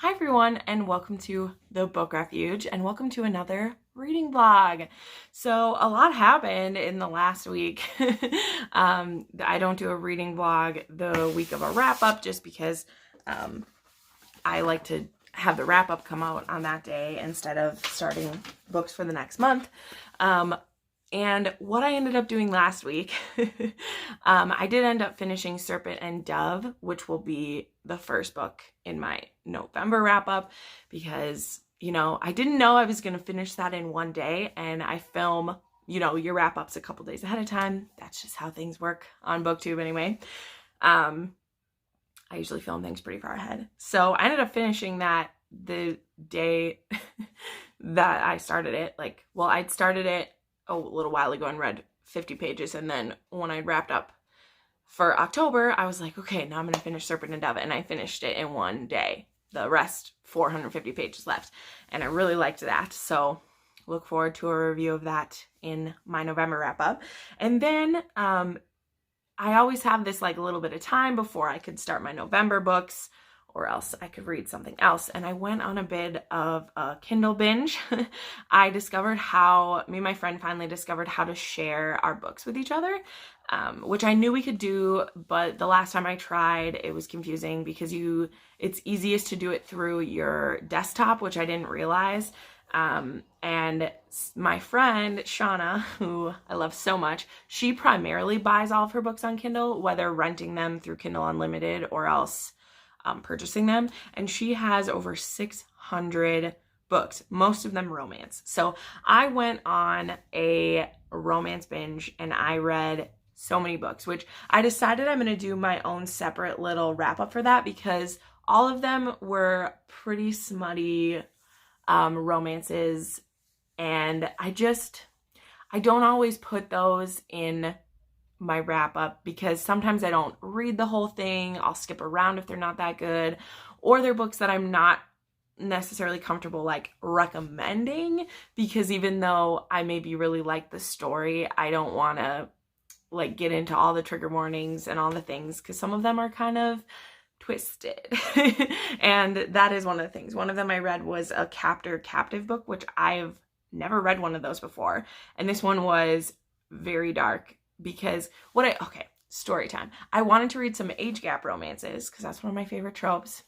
Hi everyone, and welcome to the Book Refuge, and welcome to another reading vlog. So a lot happened in the last week. I don't do a reading vlog the week of a wrap-up just because I like to have the wrap-up come out on that day instead of starting books for the next month. And what I ended up doing last week, I did end up finishing Serpent and Dove, which will be the first book in my November wrap-up because, I didn't know I was going to finish that in one day, and I film, your wrap-ups a couple days ahead of time. That's just how things work on Booktube anyway. I usually film things pretty far ahead. So I ended up finishing that the day that I started it. I'd started it a little while ago and read 50 pages, and then when I wrapped up for October, I was like, okay, now I'm gonna finish Serpent and Dove, and I finished it in one day. The rest, 450 pages left, and I really liked that, so look forward to a review of that in my November wrap-up. And then I always have this little bit of time before I could start my November books, or else I could read something else. And I went on a bit of a Kindle binge. I discovered me and my friend finally discovered how to share our books with each other, which I knew we could do, but the last time I tried, it was confusing because it's easiest to do it through your desktop, which I didn't realize. And my friend, Shauna, who I love so much, she primarily buys all of her books on Kindle, whether renting them through Kindle Unlimited or else purchasing them, and she has over 600 books, most of them romance. So I went on a romance binge and I read so many books, which I decided I'm going to do my own separate little wrap up for that because all of them were pretty smutty romances, and I don't always put those in my wrap up because sometimes I don't read the whole thing. I'll skip around if they're not that good, or they're books that I'm not necessarily comfortable recommending, because even though I maybe really like the story, I don't want to get into all the trigger warnings and all the things because some of them are kind of twisted. And that is one of the things. One of them I read was a captive book, which I've never read one of those before, and this one was very dark because story time. I wanted to read some age gap romances because that's one of my favorite tropes.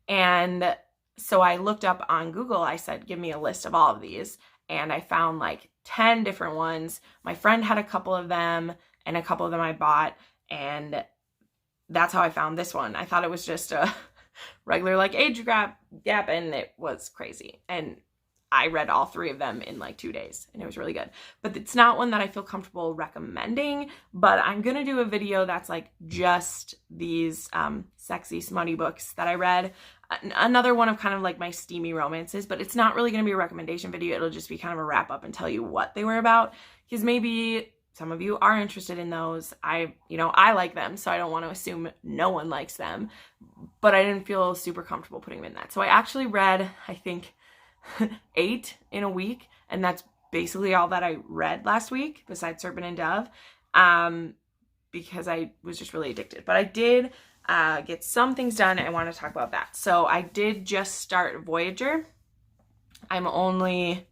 And so I looked up on Google, I said, give me a list of all of these. And I found 10 different ones. My friend had a couple of them, and a couple of them I bought. And that's how I found this one. I thought it was just a regular age gap, and it was crazy. And I read all 3 of them in 2 days, and it was really good. But it's not one that I feel comfortable recommending, but I'm going to do a video that's just these sexy, smutty books that I read. Another one of kind of my steamy romances, but it's not really going to be a recommendation video. It'll just be kind of a wrap up and tell you what they were about, because maybe some of you are interested in those. I like them, so I don't want to assume no one likes them, but I didn't feel super comfortable putting them in that. So I actually read, I think, 8 in a week, and that's basically all that I read last week besides Serpent and Dove, because I was just really addicted. But I did get some things done, and I want to talk about that. So I did just start Voyager. I'm only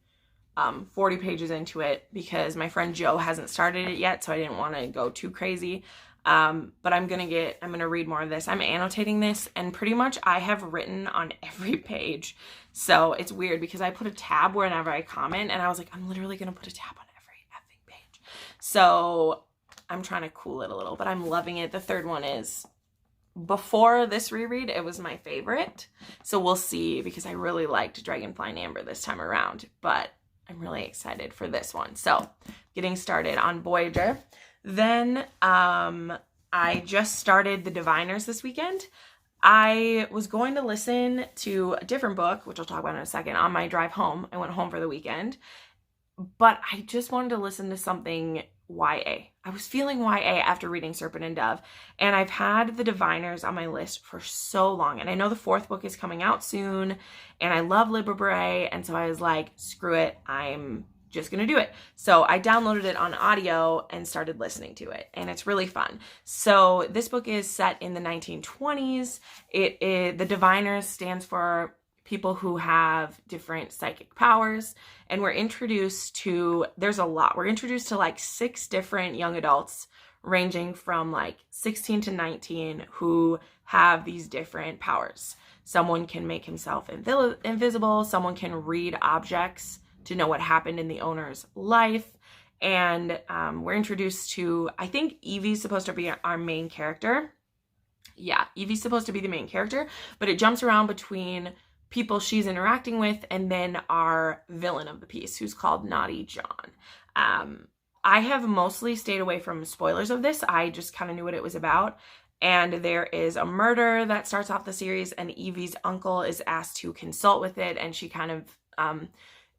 40 pages into it because my friend Joe hasn't started it yet, so I didn't want to go too crazy. But I'm gonna read more of this. I'm annotating this, and pretty much I have written on every page. So it's weird because I put a tab whenever I comment, and I was like, I'm literally gonna put a tab on every effing page. So I'm trying to cool it a little, but I'm loving it. The third one is, before this reread, it was my favorite. So we'll see, because I really liked Dragonfly and Amber this time around, but I'm really excited for this one. So getting started on Voyager. Then I just started The Diviners this weekend. I was going to listen to a different book, which I'll talk about in a second, on my drive home. I went home for the weekend, but I just wanted to listen to something YA. I was feeling YA after reading Serpent and Dove, and I've had The Diviners on my list for so long, and I know the 4th book is coming out soon, and I love Libra Bray, and so I was like, screw it, I'm just gonna do it. So I downloaded it on audio and started listening to it, and it's really fun. So this book is set in the 1920s. The Diviners stands for people who have different psychic powers, and we're introduced to, there's a lot. We're introduced to like 6 different young adults ranging from like 16 to 19 who have these different powers. Someone can make himself invisible. Someone can read objects to know what happened in the owner's life. And we're introduced to, I think Evie's supposed to be our main character. Yeah, Evie's supposed to be the main character, but it jumps around between people she's interacting with and then our villain of the piece, who's called Naughty John. I have mostly stayed away from spoilers of this. I just kind of knew what it was about. And there is a murder that starts off the series, and Evie's uncle is asked to consult with it, and she kind of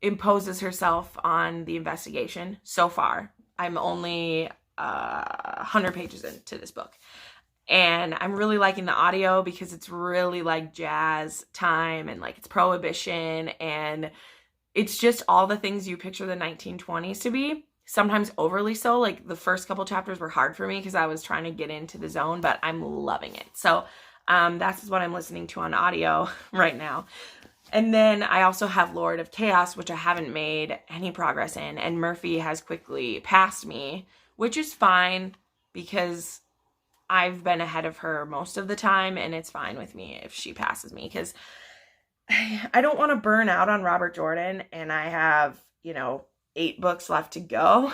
imposes herself on the investigation. So far, I'm only 100 pages into this book. And I'm really liking the audio because it's really like jazz time, and like it's prohibition, and it's just all the things you picture the 1920s to be. Sometimes overly so. Like the first couple chapters were hard for me because I was trying to get into the zone, but I'm loving it. So that's what I'm listening to on audio right now. And then I also have Lord of Chaos, which I haven't made any progress in, and Murphy has quickly passed me, which is fine because I've been ahead of her most of the time, and it's fine with me if she passes me because I don't want to burn out on Robert Jordan, and I have, 8 books left to go.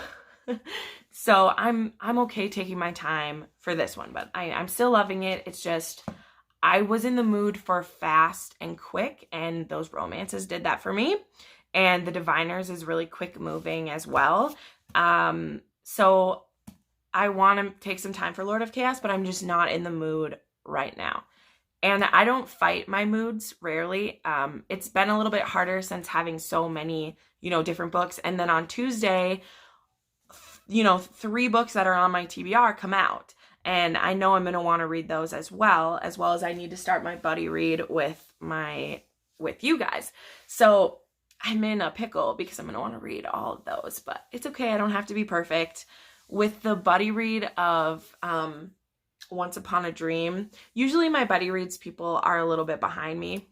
So I'm okay taking my time for this one, but I'm still loving it. It's just, I was in the mood for fast and quick, and those romances did that for me. And The Diviners is really quick moving as well. So I want to take some time for Lord of Chaos, but I'm just not in the mood right now. And I don't fight my moods rarely. It's been a little bit harder since having so many, different books. And then on Tuesday, 3 books that are on my TBR come out. And I know I'm going to want to read those as well as I need to start my buddy read with you guys. So I'm in a pickle because I'm going to want to read all of those, but it's okay. I don't have to be perfect. With the buddy read of Once Upon a Dream, usually my buddy reads people are a little bit behind me,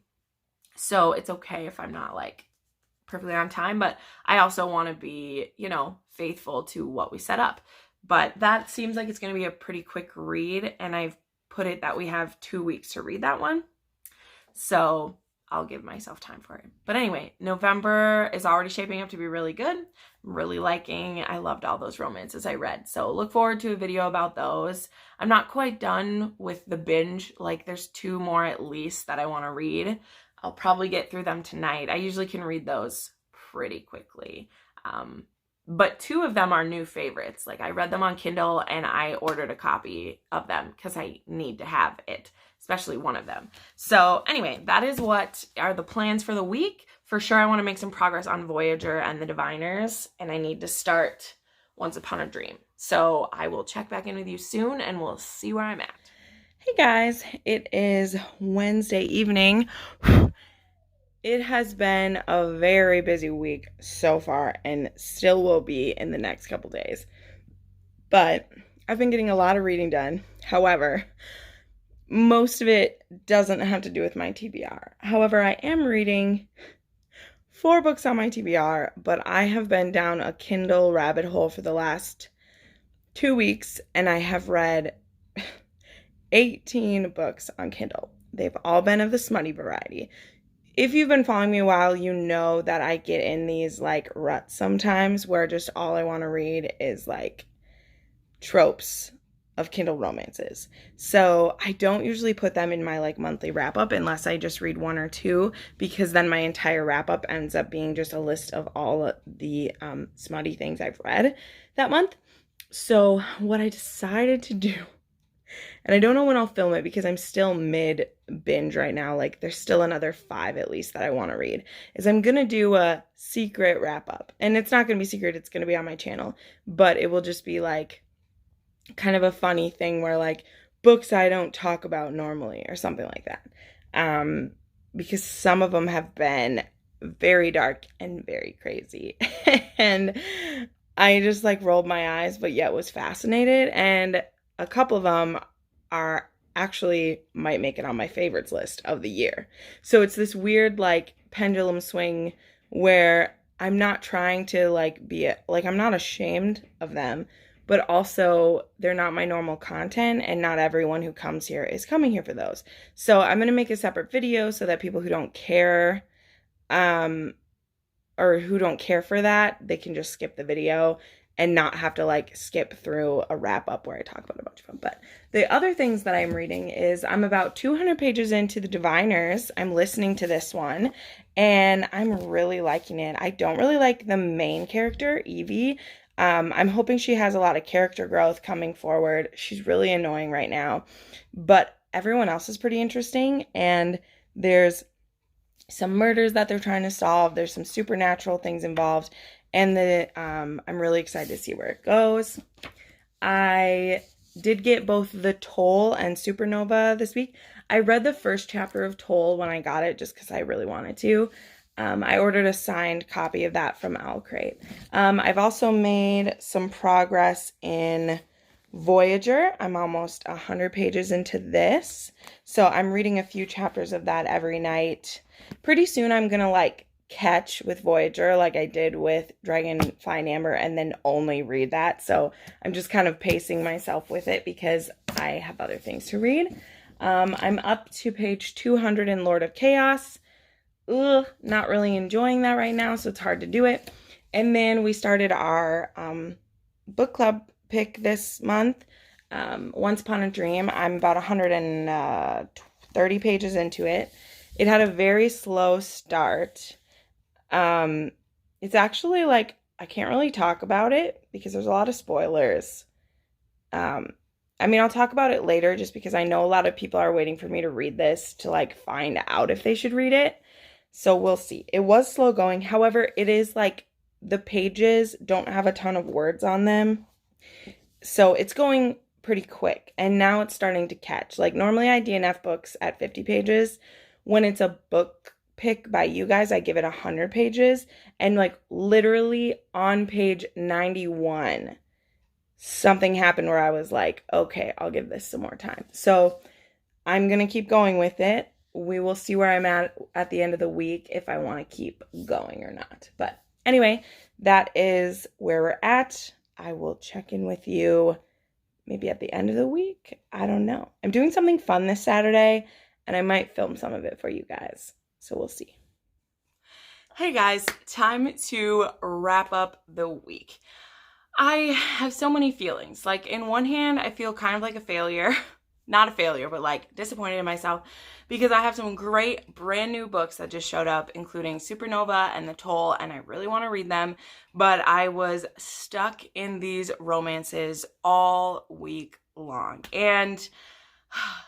so it's okay if I'm not like perfectly on time, but I also want to be, faithful to what we set up. But that seems like it's going to be a pretty quick read, and I've put it that we have 2 weeks to read that one, so I'll give myself time for it. But anyway, November is already shaping up to be really good. I'm really liking, I loved all those romances I read. So look forward to a video about those. I'm not quite done with the binge. Like there's 2 more at least that I want to read. I'll probably get through them tonight. I usually can read those pretty quickly. But 2 of them are new favorites. Like I read them on Kindle and I ordered a copy of them because I need to have it, especially one of them. So anyway, that is what are the plans for the week. For sure, I want to make some progress on Voyager and the Diviners, and I need to start Once Upon a Dream. So I will check back in with you soon, and we'll see where I'm at. Hey guys, it is Wednesday evening. It has been a very busy week so far, and still will be in the next couple days. But I've been getting a lot of reading done. However, most of it doesn't have to do with my TBR. However, I am reading 4 books on my TBR, but I have been down a Kindle rabbit hole for the last 2 weeks, and I have read 18 books on Kindle. They've all been of the smutty variety. If you've been following me a while, you know that I get in these like ruts sometimes where just all I want to read is like tropes of Kindle romances. So I don't usually put them in my like monthly wrap up unless I just read 1 or 2, because then my entire wrap up ends up being just a list of all the smutty things I've read that month. So what I decided to do, and I don't know when I'll film it because I'm still mid binge right now, like there's still another 5 at least that I want to read, is I'm gonna do a secret wrap up. And it's not gonna be secret, it's gonna be on my channel, but it will just be like kind of a funny thing where like books I don't talk about normally or something like that, because some of them have been very dark and very crazy. And I just like rolled my eyes, but yet was fascinated. And a couple of them are actually might make it on my favorites list of the year. So it's this weird like pendulum swing where I'm not trying to like I'm not ashamed of them, but also they're not my normal content, and not everyone who comes here is coming here for those. So I'm going to make a separate video so that people who don't care or who don't care for that, they can just skip the video and not have to like skip through a wrap up where I talk about a bunch of them. But the other things that I'm reading is I'm about 200 pages into The Diviners. I'm listening to this one and I'm really liking it. I don't really like the main character, Evie. I'm hoping she has a lot of character growth coming forward. She's really annoying right now, but everyone else is pretty interesting, and there's some murders that they're trying to solve. There's some supernatural things involved, and I'm really excited to see where it goes. I did get both The Toll and Supernova this week. I read the first chapter of Toll when I got it just because I really wanted to. I ordered a signed copy of that from Owlcrate. I've also made some progress in Voyager. I'm almost 100 pages into this, so I'm reading a few chapters of that every night. Pretty soon I'm gonna like catch with Voyager like I did with Dragonfly and Amber, and then only read that. So I'm just kind of pacing myself with it because I have other things to read. I'm up to page 200 in Lord of Chaos. Not really enjoying that right now, so it's hard to do it. And then we started our book club pick this month, Once Upon a Dream. I'm about 130 pages into it. It had a very slow start. It's actually like, I can't really talk about it because there's a lot of spoilers. I mean, I'll talk about it later just because I know a lot of people are waiting for me to read this to like find out if they should read it. So we'll see. It was slow going. However, it is like the pages don't have a ton of words on them. So it's going pretty quick. And now it's starting to catch. Like normally I DNF books at 50 pages. When it's a book pick by you guys, I give it 100 pages. And like literally on page 91, something happened where I was like, okay, I'll give this some more time. So I'm going to keep going with it. We will see where I'm at the end of the week if I want to keep going or not. But anyway, that is where we're at. I will check in with you maybe at the end of the week. I don't know. I'm doing something fun this Saturday, and I might film some of it for you guys. So we'll see. Hey guys, time to wrap up the week. I have so many feelings. Like in one hand, I feel kind of like a failure. Not a failure, but like disappointed in myself because I have some great brand new books that just showed up, including Supernova and The Toll, and I really want to read them, but I was stuck in these romances all week long, and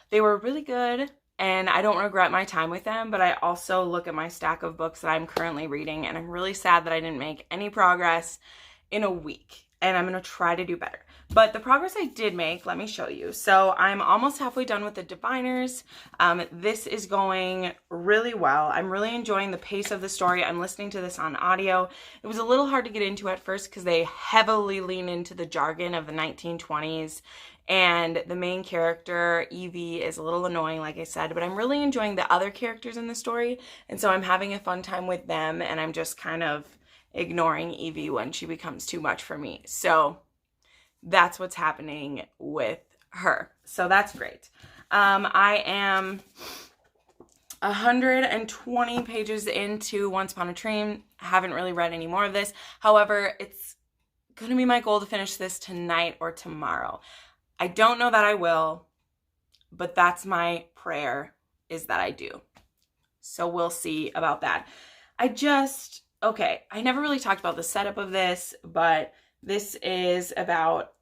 they were really good, and I don't regret my time with them, but I also look at my stack of books that I'm currently reading, and I'm really sad that I didn't make any progress in a week, and I'm going to try to do better. But the progress I did make, let me show you. So I'm almost halfway done with The Diviners. This is going really well. I'm really enjoying the pace of the story. I'm listening to this on audio. It was a little hard to get into at first because they heavily lean into the jargon of the 1920s. And the main character, Evie, is a little annoying, like I said, but I'm really enjoying the other characters in the story. And so I'm having a fun time with them, and I'm just kind of ignoring Evie when she becomes too much for me. So that's what's happening with her. So that's great. I am 120 pages into Once Upon a Dream. Haven't really read any more of this. However, it's going to be my goal to finish this tonight or tomorrow. I don't know that I will, but that's my prayer, is that I do. So we'll see about that. Okay, I never really talked about the setup of this, but this is about,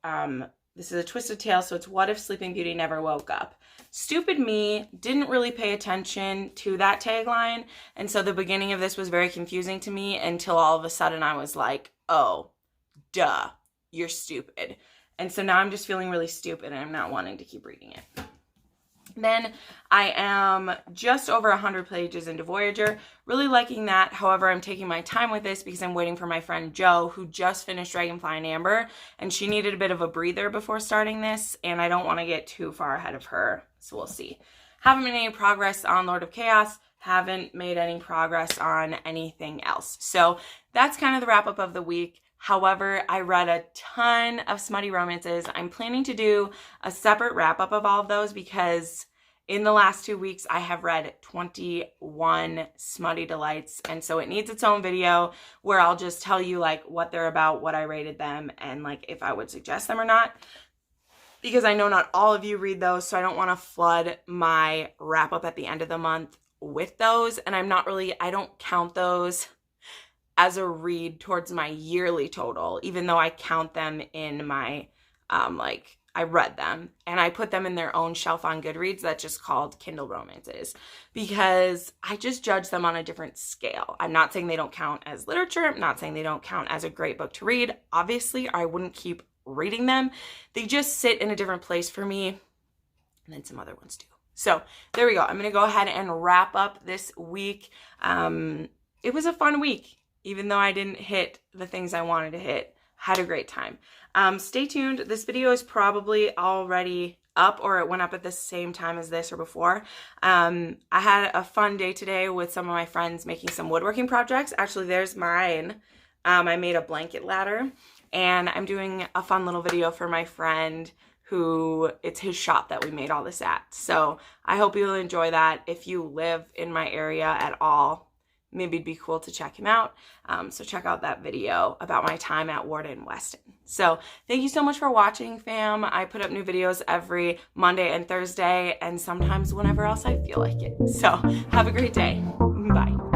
this is a twisted tale, so it's what if Sleeping Beauty never woke up. Stupid me didn't really pay attention to that tagline, and so the beginning of this was very confusing to me until all of a sudden I was like, oh, duh, you're stupid. And so now I'm just feeling really stupid and I'm not wanting to keep reading it. Then I am just over 100 pages into Voyager, really liking that. However, I'm taking my time with this because I'm waiting for my friend Jo, who just finished Dragonfly and Amber, and she needed a bit of a breather before starting this, and I don't want to get too far ahead of her, so we'll see. Haven't made any progress on Lord of Chaos, haven't made any progress on anything else. So that's kind of the wrap up of the week. However, I read a ton of smutty romances. I'm planning to do a separate wrap up of all of those because in the last 2 weeks, I have read 21 smutty delights. And so it needs its own video where I'll just tell you like what they're about, what I rated them, and like if I would suggest them or not. Because I know not all of you read those, so I don't want to flood my wrap up at the end of the month with those. And I don't count those as a read towards my yearly total, even though I count them in my, I read them and I put them in their own shelf on Goodreads that's just called Kindle romances because I just judge them on a different scale. I'm not saying they don't count as literature. I'm not saying they don't count as a great book to read. Obviously, I wouldn't keep reading them. They just sit in a different place for me, and then some other ones do. So there we go. I'm going to go ahead and wrap up this week. It was a fun week. Even though I didn't hit the things I wanted to hit, had a great time. Stay tuned. This video is probably already up, or it went up at the same time as this or before. I had a fun day today with some of my friends making some woodworking projects. Actually, there's mine. I made a blanket ladder, and I'm doing a fun little video for my friend who it's his shop that we made all this at. So I hope you'll enjoy that. If you live in my area at all, maybe it'd be cool to check him out. So check out that video about my time at Warden Weston. So thank you so much for watching, fam. I put up new videos every Monday and Thursday, and sometimes whenever else I feel like it. So have a great day. Bye.